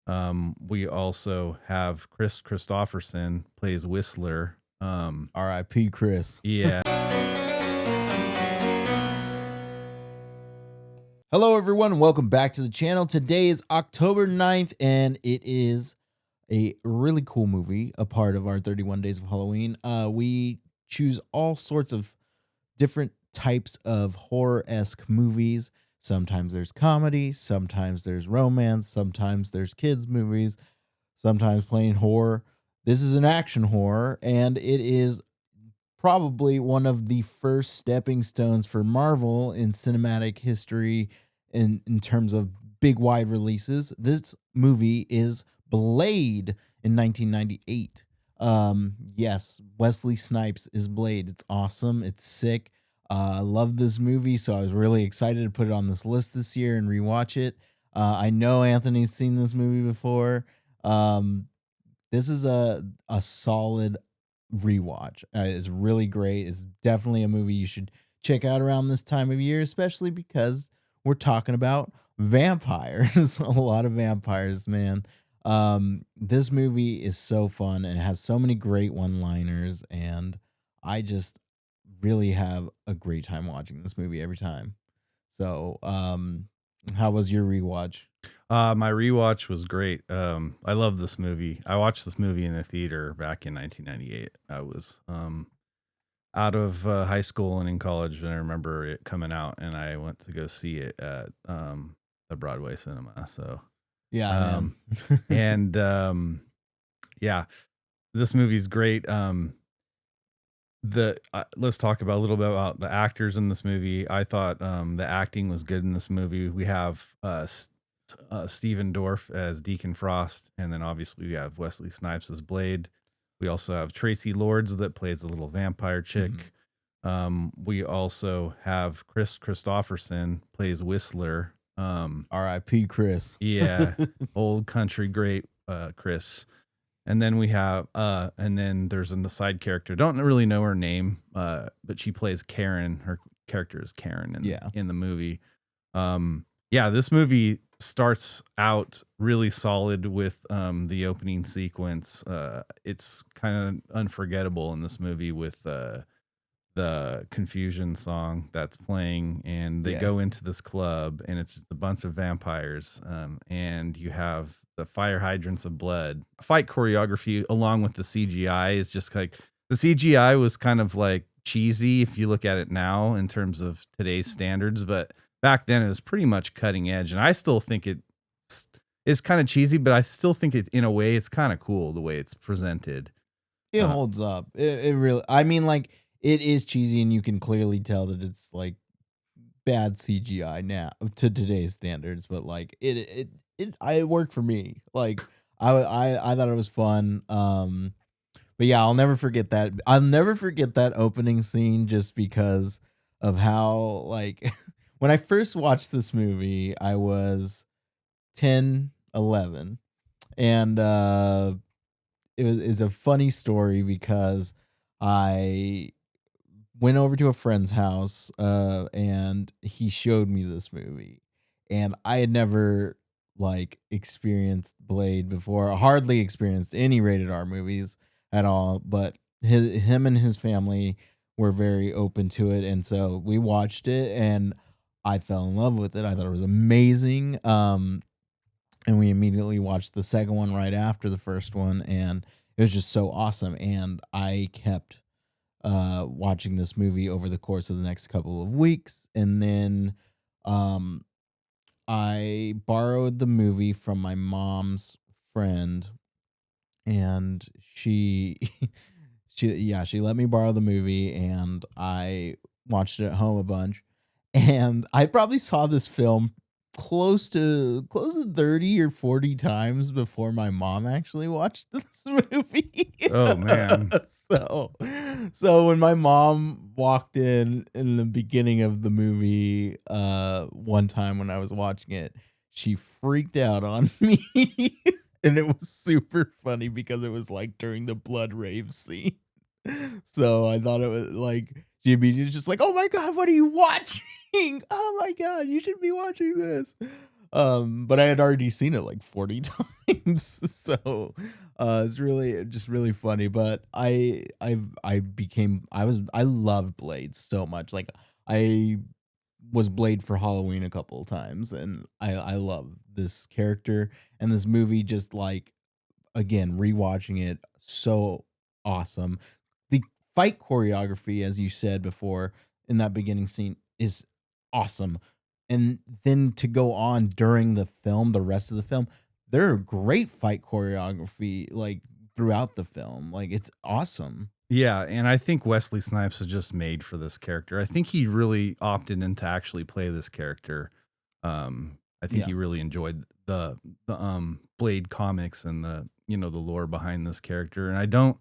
We also have Chris Christopherson plays Whistler. R.I.P. Chris. Yeah. Hello, everyone. Welcome back to the channel. Today is October 9th, and it is a really cool movie, a part of our 31 Days of Halloween. We choose all sorts of different types of horror-esque movies. Sometimes there's comedy, sometimes there's romance, sometimes there's kids' movies, sometimes plain horror. This is an action horror, and it is probably one of the first stepping stones for Marvel in cinematic history in terms of big wide releases. This movie is Blade in 1998. Yes, Wesley Snipes is Blade. It's awesome. It's sick. I love this movie, so I was really excited to put it on this list this year and rewatch it. I know Anthony's seen this movie before. This is a solid rewatch. It's really great. It's definitely a movie you should check out around this time of year, especially because we're talking about vampires. A lot of vampires, man. This movie is so fun and it has so many great one-liners, and I just really have a great time watching this movie every time. So, how was your rewatch? My rewatch was great. I love this movie. I watched this movie in the theater back in 1998. I was out of high school and in college, and I remember it coming out, and I went to go see it at the Broadway cinema. So Yeah, um, man. and yeah, this movie's great. Let's talk about a little bit about the actors in this movie. I thought the acting was good in this movie. We have Stephen Dorff as Deacon Frost, and then obviously we have Wesley Snipes as Blade. We also have Tracy Lords that plays the little vampire chick. We also have Chris Christopherson plays Whistler. R.I.P. Chris. Yeah, old country great Chris. And then we have and then there's a side character. Don't really know her name, but she plays Karen. Her character is Karen in the movie. Yeah, this movie starts out really solid with the opening sequence. It's kind of unforgettable in this movie with the Confusion song that's playing, and they go into this club, and it's a bunch of vampires, and you have the fire hydrants of blood. Fight choreography along with the CGI is just like, the CGI was kind of like cheesy if you look at it now in terms of today's standards, but back then it was pretty much cutting edge, and I still think it is kind of cheesy, but I still think it, in a way, it's kind of cool the way it's presented. It holds up. It really, I mean, like, it is cheesy, and you can clearly tell that it's like bad CGI now to today's standards, but like it worked for me. Like I thought it was fun. But yeah, I'll never forget that. I'll never forget that opening scene just because of how, like, when I first watched this movie, I was 10, 11, and is a funny story because I went over to a friend's house and he showed me this movie, and I had never like experienced Blade before, hardly experienced any rated R movies at all, but him and his family were very open to it, and so we watched it and I fell in love with it. I thought it was amazing. And we immediately watched the second one right after the first one, and it was just so awesome. And I kept watching this movie over the course of the next couple of weeks, and then I borrowed the movie from my mom's friend, and she she let me borrow the movie, and I watched it at home a bunch. And I probably saw this film close to 30 or 40 times before my mom actually watched this movie. Oh man. So when my mom walked in the beginning of the movie one time when I was watching it, she freaked out on me. And it was super funny because it was like during the blood rave scene. So I thought it was like, she immediately just like, "Oh my God, what are you watching? Oh my God, you should be watching this." But I had already seen it like 40 times. So it's really just really funny. But I loved Blade so much. Like I was Blade for Halloween a couple of times, and I love this character and this movie. Just like again, rewatching it, so awesome. The fight choreography, as you said before, in that beginning scene is awesome. And then to go on during the film, the rest of the film, there are great fight choreography like throughout the film. Like it's awesome. Yeah, and I think Wesley Snipes is just made for this character. I think he really opted in to actually play this character. I think Yeah. he really enjoyed the Blade comics and the lore behind this character. And I don't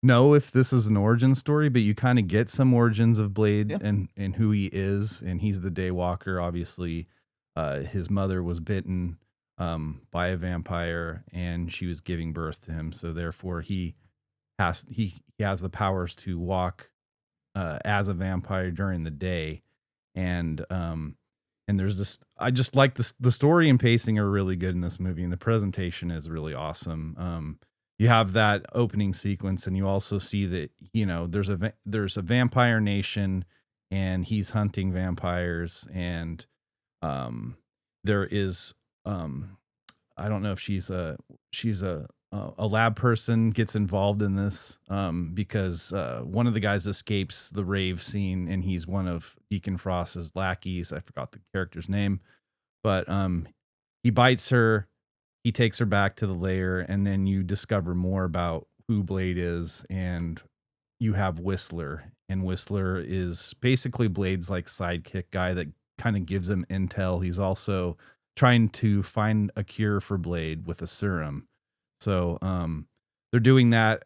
know if this is an origin story, but you kind of get some origins of Blade Yeah. and who he is, and he's the Daywalker. Obviously, his mother was bitten by a vampire, and she was giving birth to him, so therefore he has the powers to walk as a vampire during the day, and there's this. I just like this. The story and pacing are really good in this movie, and the presentation is really awesome. You have that opening sequence, and you also see that there's a vampire nation, and he's hunting vampires, and um, there is I don't know if she's a lab person gets involved in this because one of the guys escapes the rave scene, and he's one of Deacon Frost's lackeys. I forgot the character's name, but he bites her. He takes her back to the lair, and then you discover more about who Blade is, and you have Whistler, and Whistler is basically Blade's like sidekick guy that kind of gives him intel. He's also trying to find a cure for Blade with a serum. So they're doing that.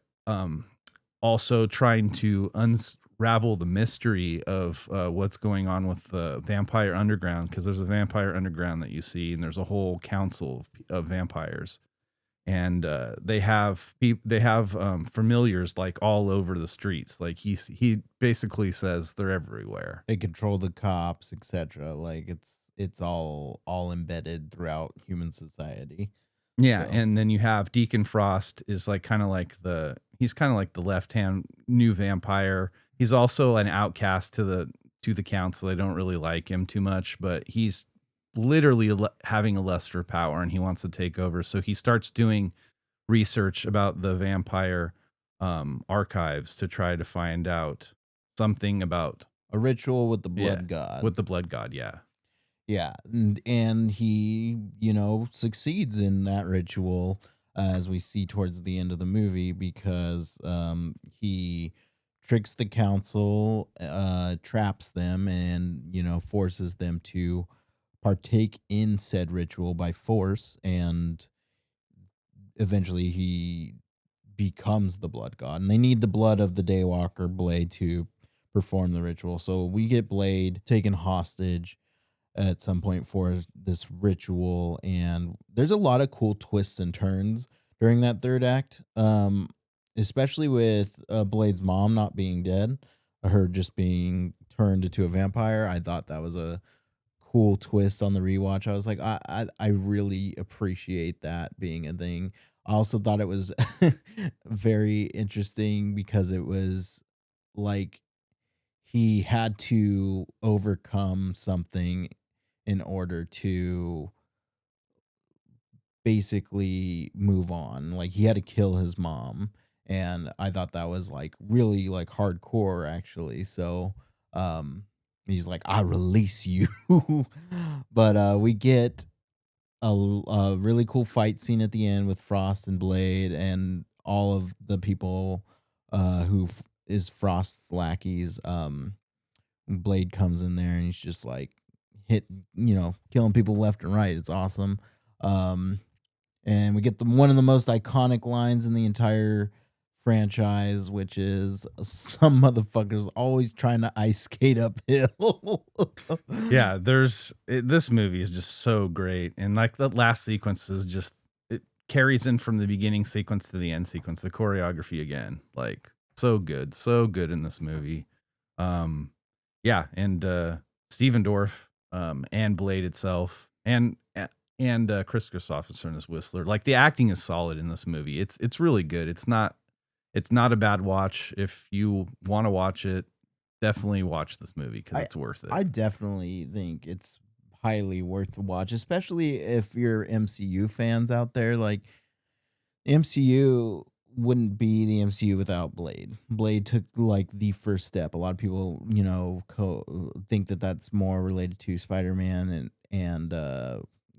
Also trying to unravel the mystery of what's going on with the Vampire Underground, because there's a Vampire Underground that you see, and there's a whole council of vampires, and they have familiars like all over the streets. Like he basically says they're everywhere. They control the cops, etc. Like it's all embedded throughout human society. Yeah, So and then you have Deacon Frost is like he's kind of like the left hand new vampire. He's also an outcast to the council. They don't really like him too much, but he's literally having a lust for power, and he wants to take over. So he starts doing research about the vampire archives to try to find out something about a ritual with the yeah blood god. with the blood god. Yeah, Yeah, and he, succeeds in that ritual, as we see towards the end of the movie, because he tricks the council, traps them, and forces them to partake in said ritual by force, and eventually he becomes the blood god. And they need the blood of the Daywalker Blade to perform the ritual. So we get Blade taken hostage at some point for this ritual, and there's a lot of cool twists and turns during that third act, especially with Blade's mom not being dead, her just being turned into a vampire. I thought that was a cool twist on the rewatch. I was like, I really appreciate that being a thing. I also thought it was very interesting because it was like he had to overcome something in order to basically move on. Like he had to kill his mom, and I thought that was like really like hardcore actually. So he's like, I release you. But we get a really cool fight scene at the end with Frost and Blade and all of the people who is Frost's lackeys. Blade comes in there and he's just like hit, killing people left and right. It's awesome. Um, and we get one of the most iconic lines in the entire franchise, which is some motherfuckers always trying to ice skate uphill. yeah. This movie is just so great, and like the last sequence is just it carries in from the beginning sequence to the end sequence. The choreography again, like so good in this movie. Um, yeah, and Steven Dorff, and Blade itself, and Chris Christopherson as Whistler. Like the acting is solid in this movie. It's really good. It's not a bad watch. If you want to watch it, definitely watch this movie because I it's worth it. I definitely think it's highly worth the watch, especially if you're MCU fans out there. Like the MCU wouldn't be the MCU without Blade. Blade took like the first step. A lot of people, think that that's more related to Spider-Man and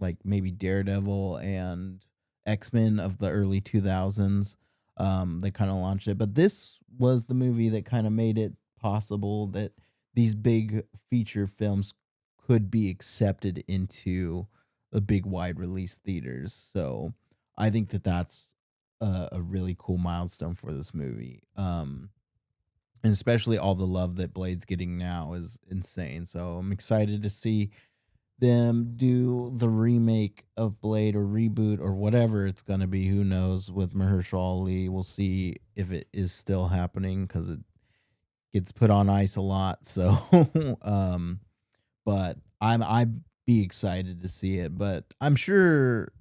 like maybe Daredevil and X-Men of the early 2000s. They kind of launched it, but this was the movie that kind of made it possible that these big feature films could be accepted into the big wide release theaters. So I think that that's a really cool milestone for this movie. And especially all the love that Blade's getting now is insane. So I'm excited to see them do the remake of Blade or reboot or whatever it's going to be. Who knows with Mahershala Ali. We'll see if it is still happening because it gets put on ice a lot. So, but I'd be excited to see it. But I'm sure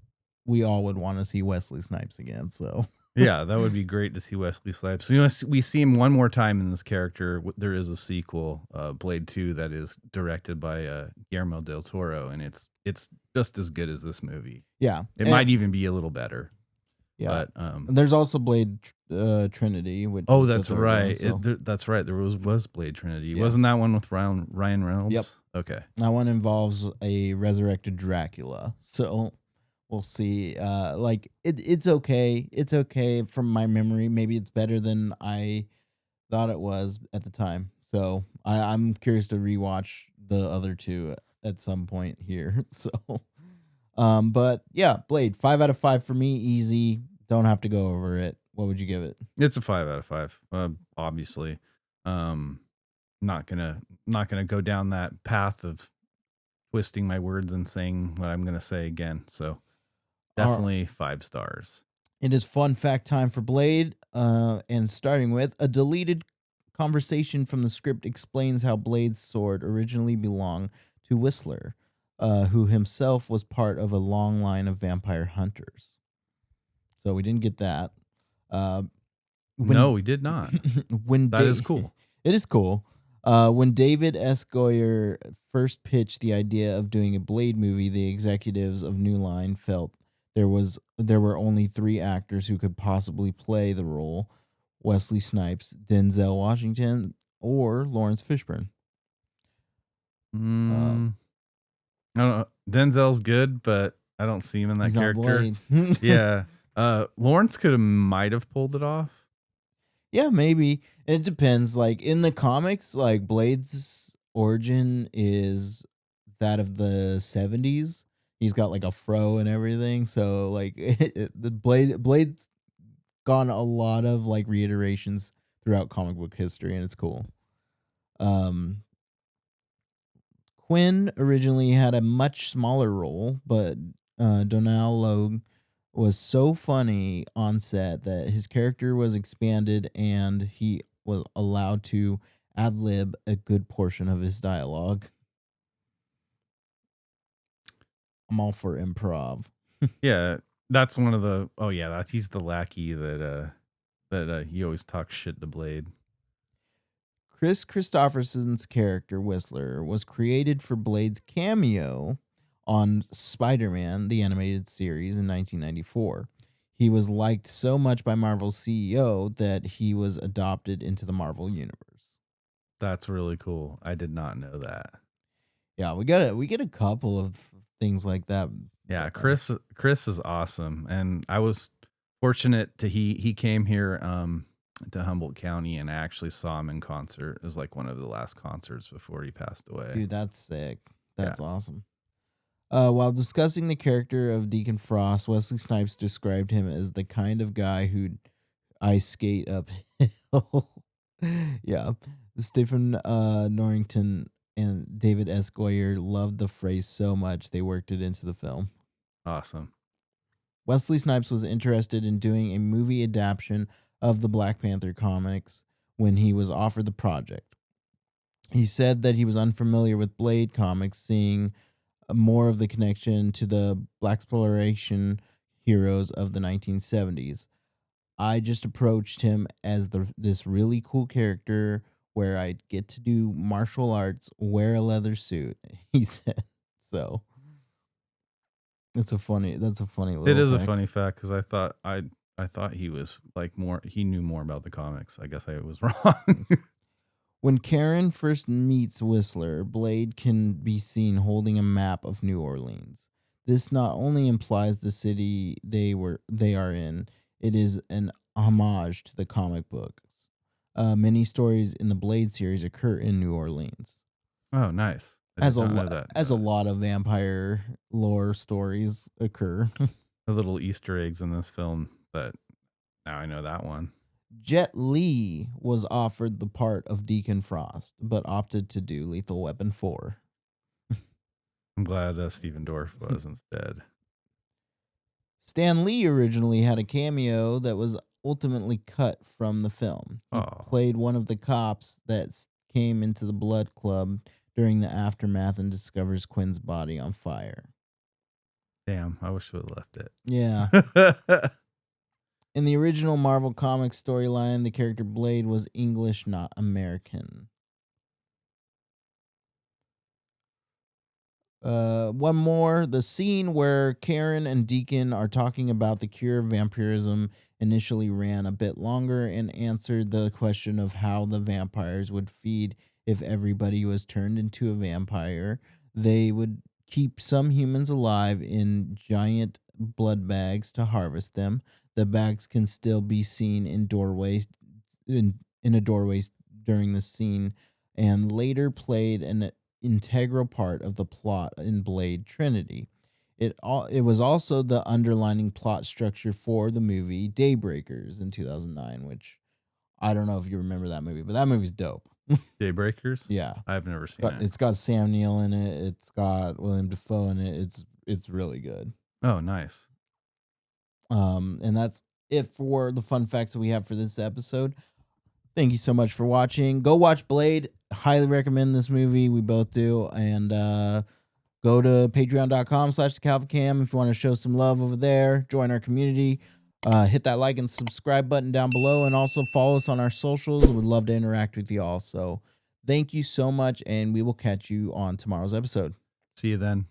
we all would want to see Wesley Snipes again. So Yeah, that would be great to see Wesley Snipes. You know, we see him one more time in this character. There is a sequel, Blade 2, that is directed by Guillermo del Toro, and it's just as good as this movie. yeah, It might even be a little better. yeah. But And there's also Blade Trinity. Which oh, is the that's third right. one, so That's right. There was Blade Trinity. Yeah. Wasn't that one with Ryan Reynolds? Yep. Okay. that one involves a resurrected Dracula. So we'll see. It's okay. It's okay from my memory. Maybe it's better than I thought it was at the time. So I'm curious to rewatch the other two at some point here. So, but yeah, Blade 5 out of 5 for me. Easy. Don't have to go over it. What would you give it? It's a 5 out of 5. Obviously, not gonna go down that path of twisting my words and saying what I'm gonna say again. So definitely 5 stars. It is fun fact time for Blade. And starting with a deleted conversation from the script explains how Blade's sword originally belonged to Whistler, who himself was part of a long line of vampire hunters. So we didn't get that. No, we did not. That is cool. It is cool. When David S. Goyer first pitched the idea of doing a Blade movie, the executives of New Line felt there were only 3 actors who could possibly play the role: Wesley Snipes, Denzel Washington, or Lawrence Fishburne. I don't know. Denzel's good, but I don't see him in that He's not character. Blade. Yeah. Lawrence might have pulled it off. Yeah, maybe. It depends. Like in the comics, like Blade's origin is that of the 70s. He's got like a fro and everything. So like the Blade's gone a lot of like reiterations throughout comic book history, and it's cool. Quinn originally had a much smaller role, but Donal Logue was so funny on set that his character was expanded and he was allowed to ad-lib a good portion of his dialogue. I'm all for improv. Yeah, that's one of the. Oh yeah, he's the lackey that he always talks shit to Blade. Chris Christopherson's character Whistler was created for Blade's cameo on Spider-Man, the animated series, in 1994. He was liked so much by Marvel's CEO that he was adopted into the Marvel universe. That's really cool. I did not know that. Yeah, we get a couple of things like that. Yeah, Chris is awesome, and I was fortunate to he came here to Humboldt County, and I actually saw him in concert. It was like one of the last concerts before he passed away. Dude, that's sick. That's awesome. While discussing the character of Deacon Frost, Wesley Snipes described him as the kind of guy who'd ice skate uphill. Yeah. Stephen Norrington and David S. Goyer loved the phrase so much they worked it into the film. Awesome. Wesley Snipes was interested in doing a movie adaptation of the Black Panther comics when he was offered the project. He said that he was unfamiliar with Blade comics, seeing more of the connection to the black exploration heroes of the 1970s. I just approached him as this really cool character where I'd get to do martial arts, wear a leather suit. He said, so that's a funny little It is a fact. funny fact because I thought he was like more. He knew more about the comics. I guess I was wrong. When Karen first meets Whistler, Blade can be seen holding a map of New Orleans. This not only implies the city they are in, it is an homage to the comic books. Many stories in the Blade series occur in New Orleans, Oh, nice. I as did not know that. as a lot of vampire lore stories occur. The little Easter eggs in this film, but now I know that one. Jet Li was offered the part of Deacon Frost, but opted to do Lethal Weapon 4. I'm glad Stephen Dorff was instead. Stan Lee originally had a cameo that was ultimately cut from the film. He Oh, played one of the cops that came into the Blood Club during the aftermath and discovers Quinn's body on fire. damn. I wish we would have left it. Yeah. In the original Marvel Comics storyline, the character Blade was English, not American. One more. The scene where Karen and Deacon are talking about the cure of vampirism initially ran a bit longer and answered the question of how the vampires would feed if everybody was turned into a vampire. They would keep some humans alive in giant blood bags to harvest them. The bags can still be seen in doorways in a doorway during the scene, and later played an integral part of the plot in Blade Trinity. It was also the underlining plot structure for the movie Daybreakers in 2009, which I don't know if you remember that movie, but that movie's dope. Daybreakers? Yeah. I've never seen it. It's got Sam Neill in it. It's got William Dafoe in it. It's really good. Oh, nice. And that's it for the fun facts that we have for this episode. Thank you so much for watching. Go watch Blade. Highly recommend this movie. We both do. And go to patreon.com/thecalvacam if you want to show some love over there. Join our community. Hit that like and subscribe button down below. And also follow us on our socials. We'd love to interact with you all. So thank you so much. And we will catch you on tomorrow's episode. See you then.